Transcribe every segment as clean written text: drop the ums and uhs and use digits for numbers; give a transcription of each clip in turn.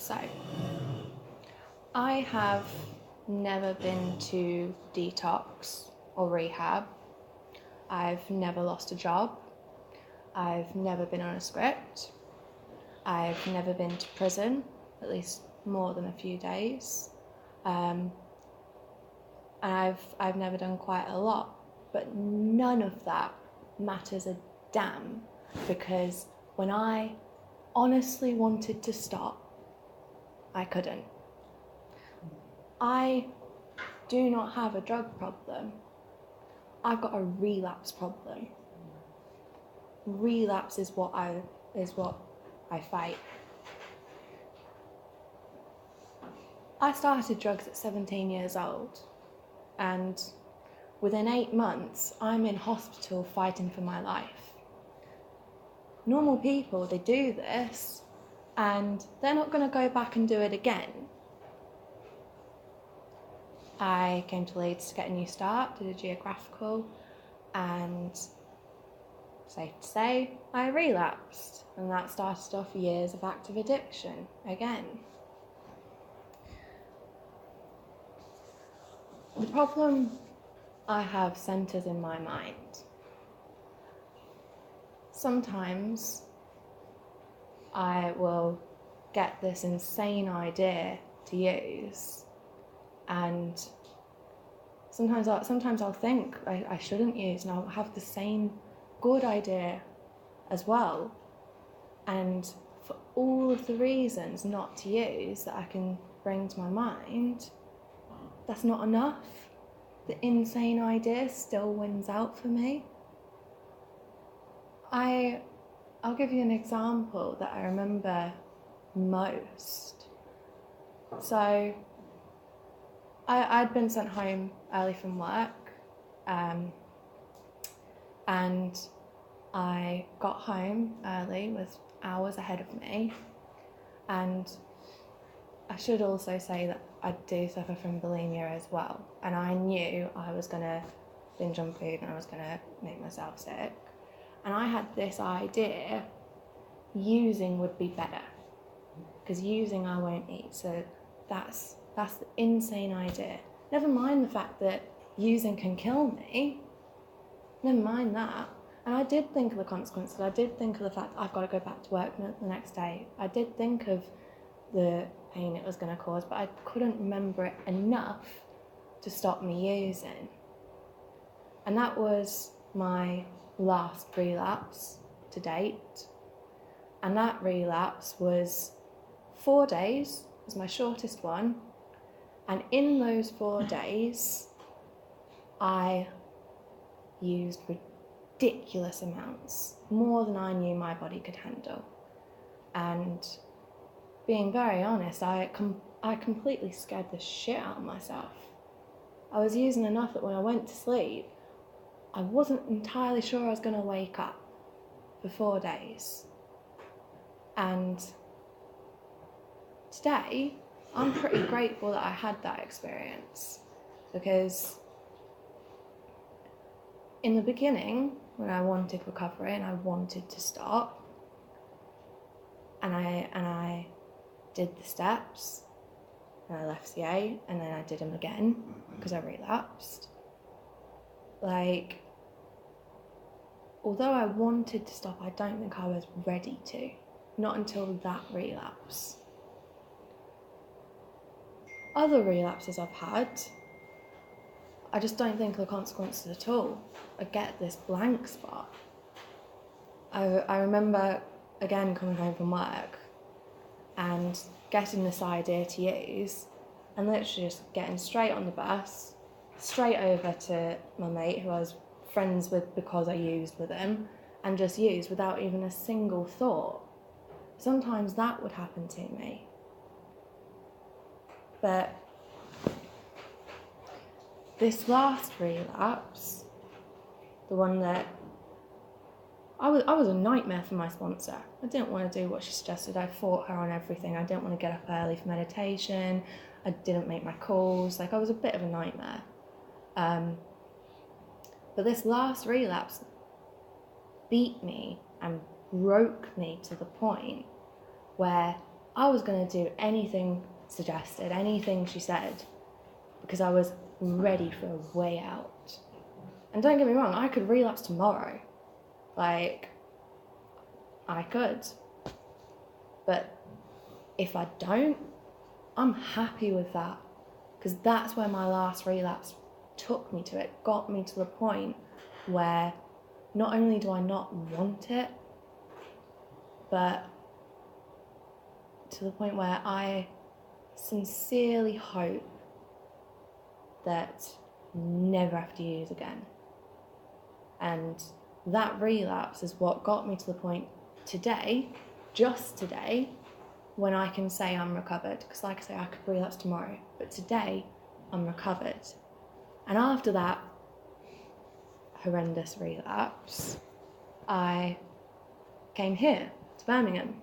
So, I have never been to detox or rehab. I've never lost a job. I've never been on a script. I've never been to prison, at least more than a few days. And I've never done quite a lot, but none of that matters a damn, because when I honestly wanted to stop, I couldn't. I do not have a drug problem. I've got a relapse problem. Relapse is what I fight. I started drugs at 17 years old, and within 8 months, I'm in hospital fighting for my life. Normal people, they do this, and they're not going to go back and do it again. I came to Leeds to get a new start, did a geographical, and safe to say, I relapsed, and that started off years of active addiction again. The problem I have centres in my mind. Sometimes I will get this insane idea to use, and sometimes I'll think I shouldn't use, and I'll have the same good idea as well, and for all of the reasons not to use that I can bring to my mind, that's not enough. The insane idea still wins out for me. I'll give you an example that I remember most. So I'd been sent home early from work, and I got home early with hours ahead of me, and I should also say that I do suffer from bulimia as well, and I knew I was going to binge on food and I was going to make myself sick, and I had this idea using would be better, because using I won't eat, so that's the insane idea. Never mind the fact that using can kill me, never mind that. And I did think of the consequences. I did think of the fact that I've got to go back to work the next day. I did think of the pain it was going to cause, but I couldn't remember it enough to stop me using. And that was my last relapse to date. And that relapse was 4 days, it was my shortest one. And in those 4 days, I used ridiculous amounts, more than I knew my body could handle. And being very honest, I completely scared the shit out of myself. I was using enough that when I went to sleep, I wasn't entirely sure I was going to wake up for 4 days. And today, I'm pretty grateful that I had that experience, because in the beginning, when I wanted recovery and I wanted to stop, and I did the steps, and I left CA, and then I did them again because I relapsed. Although I wanted to stop, I don't think I was ready to. Not until that relapse. Other relapses I've had, I just don't think of the consequences at all. I get this blank spot. I remember, again, coming home from work and getting this idea to use, and literally just getting straight on the bus, straight over to my mate who I was friends with because I used with him, and just used without even a single thought. Sometimes that would happen to me. But this last relapse, the one that I was a nightmare for my sponsor. I didn't want to do what she suggested. I fought her on everything. I didn't want to get up early for meditation. I didn't make my calls. I was a bit of a nightmare. But this last relapse beat me and broke me to the point where I was going to do anything suggested, anything she said, because I was ready for a way out. And don't get me wrong, I could relapse tomorrow. Like, I could. But if I don't, I'm happy with that. Because that's where my last relapse took me to. It got me to the point where not only do I not want it, but to the point where I sincerely hope that never have to use again. And that relapse is what got me to the point today, just today, when I can say I'm recovered. Because like I say, I could relapse tomorrow, but today I'm recovered. And after that horrendous relapse, I came here to Birmingham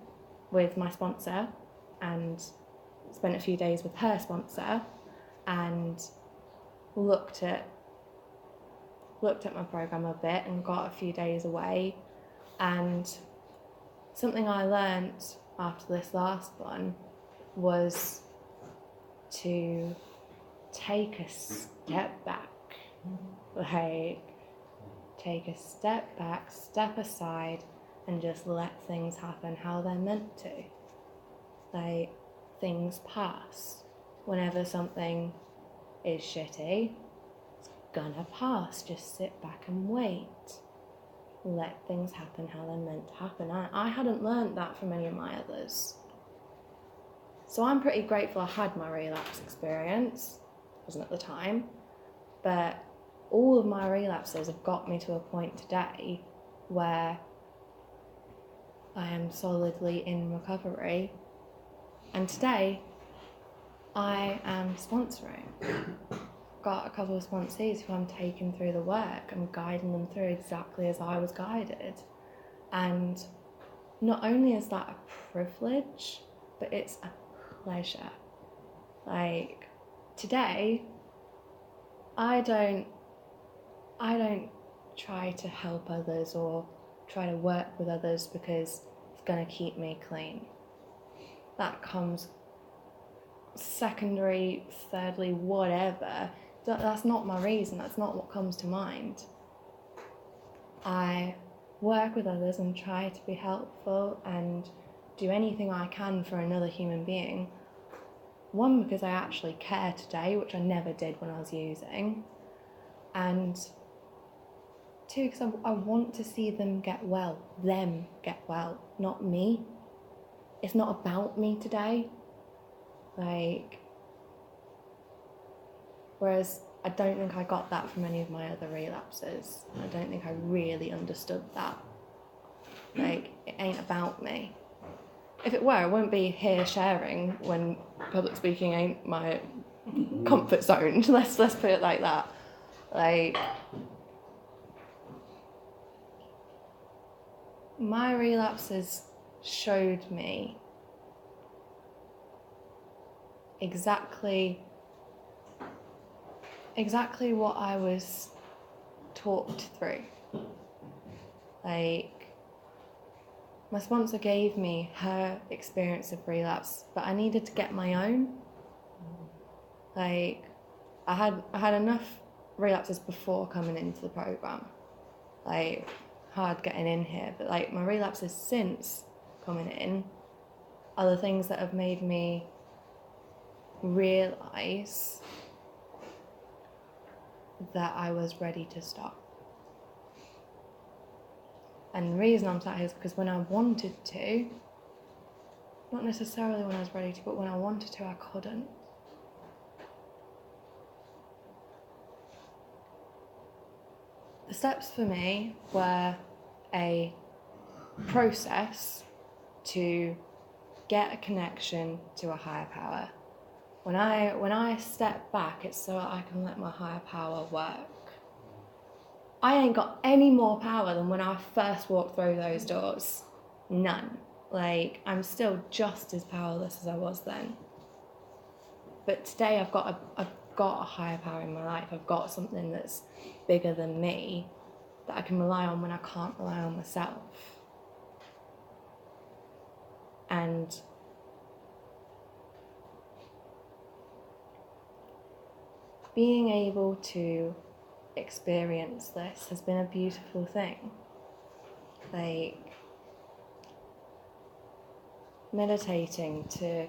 with my sponsor and spent a few days with her sponsor and looked at my program a bit and got a few days away. And something I learnt after this last one was to take a step back. Like, take a step back, step aside, and just let things happen how they're meant to. Like, things pass. Whenever something is shitty, it's gonna pass. Just sit back and wait. Let things happen how they're meant to happen. I hadn't learned that from any of my others. So I'm pretty grateful I had my relapse experience. It wasn't at the time. But all of my relapses have got me to a point today where I am solidly in recovery. And today, I am sponsoring. Got a couple of sponsees who I'm taking through the work. I'm guiding them through exactly as I was guided. And not only is that a privilege, but it's a pleasure. Like, today, I don't try to help others or try to work with others because it's going to keep me clean. That comes secondary, thirdly, whatever. That's not my reason. That's not what comes to mind. I work with others and try to be helpful and do anything I can for another human being. One, because I actually care today, which I never did when I was using. And two, because I want to see them get well, not me. It's not about me today. Like, whereas I don't think I got that from any of my other relapses. I don't think I really understood that. Like, it ain't about me. If it were, I wouldn't be here sharing when public speaking ain't my comfort zone. Let's put it like that. Like, my relapses showed me exactly what I was talked through. Like, my sponsor gave me her experience of relapse, but I needed to get my own. Like, I had enough relapses before coming into the program. Like, hard getting in here, but like, my relapses since coming in are the things that have made me realise that I was ready to stop. And the reason I'm sat here is because when I wanted to, not necessarily when I was ready to, but when I wanted to, I couldn't. The steps for me were a process to get a connection to a higher power. When I step back, it's so I can let my higher power work. I ain't got any more power than when I first walked through those doors. None. Like, I'm still just as powerless as I was then. But today I've got a higher power in my life. I've got something that's bigger than me that I can rely on when I can't rely on myself. And being able to experience this has been a beautiful thing. Like, meditating to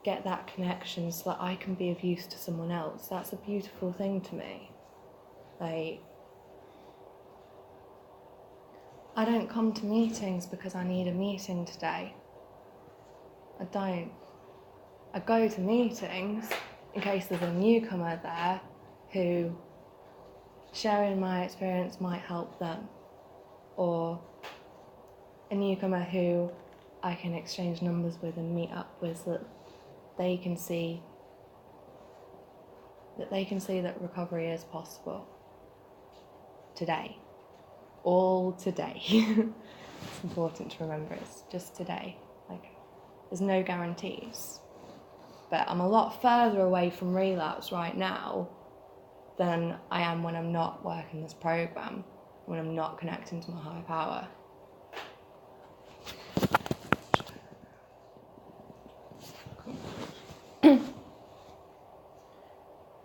get that connection so that I can be of use to someone else, that's a beautiful thing to me. Like, I don't come to meetings because I need a meeting today. I don't. I go to meetings in case there's a newcomer there who sharing my experience might help them, or a newcomer who I can exchange numbers with and meet up with, so that they can see that recovery is possible today. All today. It's important to remember, it's just today. Like, there's no guarantees. But I'm a lot further away from relapse right now than I am when I'm not working this program, when I'm not connecting to my higher power.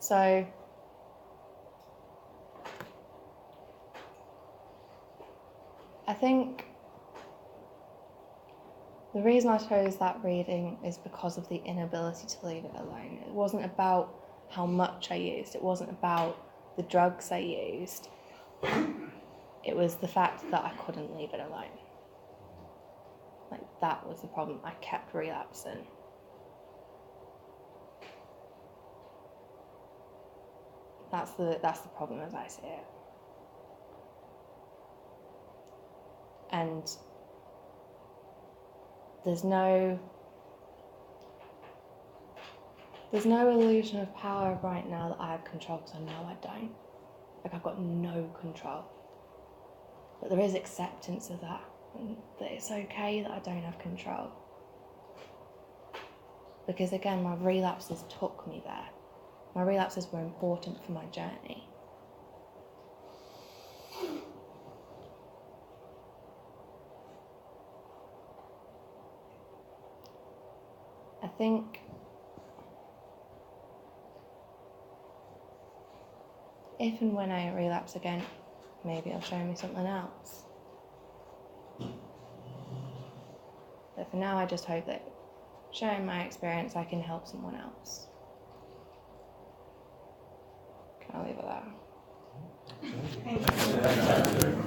So, I think the reason I chose that reading is because of the inability to leave it alone. It wasn't about how much I used, it wasn't about the drugs I used. It was the fact that I couldn't leave it alone. Like, that was the problem. I kept relapsing. That's the problem as I see it. And there's no illusion of power right now that I have control, because I know I don't. Like, I've got no control. But there is acceptance of that, and that it's okay that I don't have control. Because again, my relapses took me there. My relapses were important for my journey. I think if and when I relapse again, maybe it'll show me something else. But for now, I just hope that sharing my experience, I can help someone else. Can I leave it there?